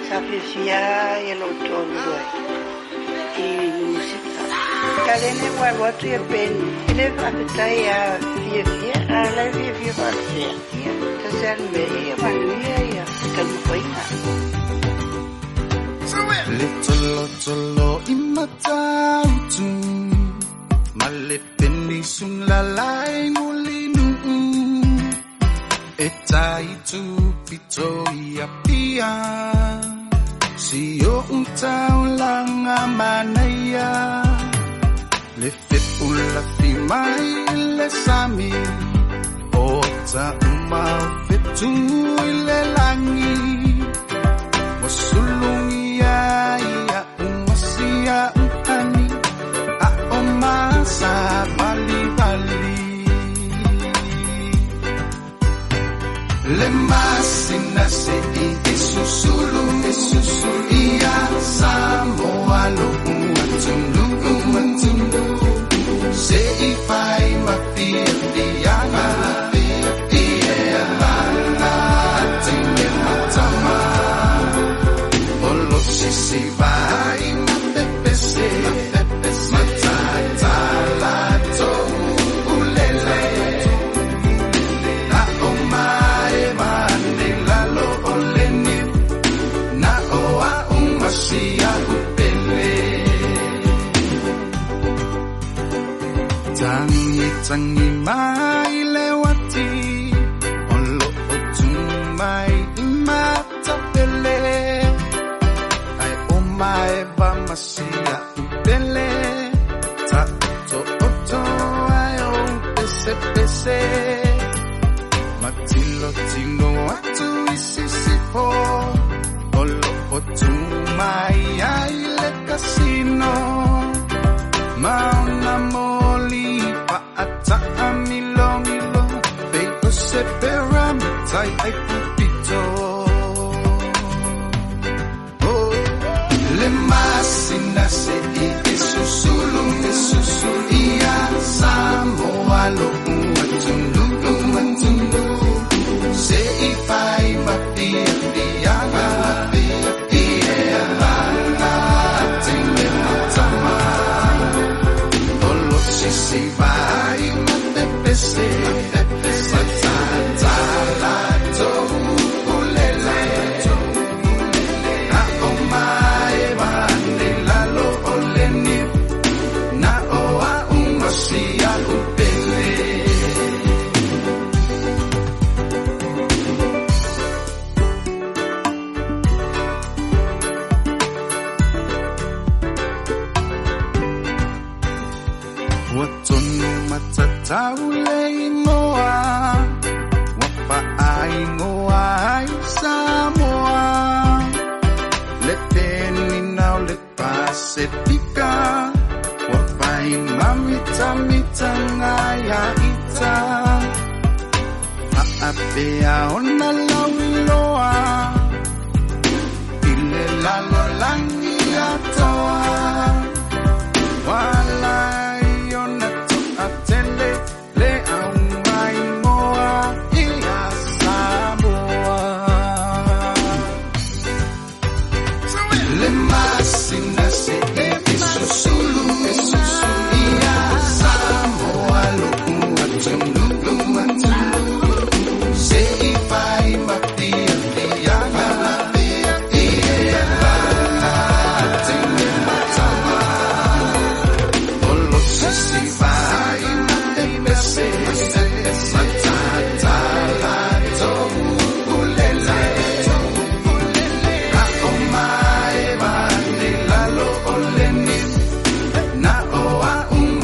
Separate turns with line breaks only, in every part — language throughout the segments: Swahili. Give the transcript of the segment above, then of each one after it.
sa fifia e lo tolu e musica kalene wa tu e pen ele apetai a fifia ala fifia fasia tasan me e manuia ya kalpoina
Little imatautu malepeni sun lalai mulinu etai tu pitoia pia sio utau langa manaya le fepula fi mai le sami ota uma fetu le langi wasulungi ya umasia utani a omasa bali le masina se isusulu ia samoa lo umatundu se ipai mafia diana ia lana tenge matama olo sisi vai mapepese matata lato ulele a omae mandela lo oleni na oa umasia upele tangi mai lewati olo otumai imatapele ai omae va masia upele ta to ai o pese matilo tino atu isisipo olo otumai ai le casino mauna moli pa ata amilo peito se peramitai ai pupito le masina se isusulu ia samoa lo umatundu se ipai mapia diana ia lana tenge matama olo sisi vai mapepese matata lato ulele a omae mandela lo oleni na oa umasia upele Watono matatawle inoa wapa ainoa Samoa leteni nao le Pasifika wapa imamita ngaya ita aapea ona lauloa ile lalo langi atoa wala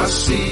see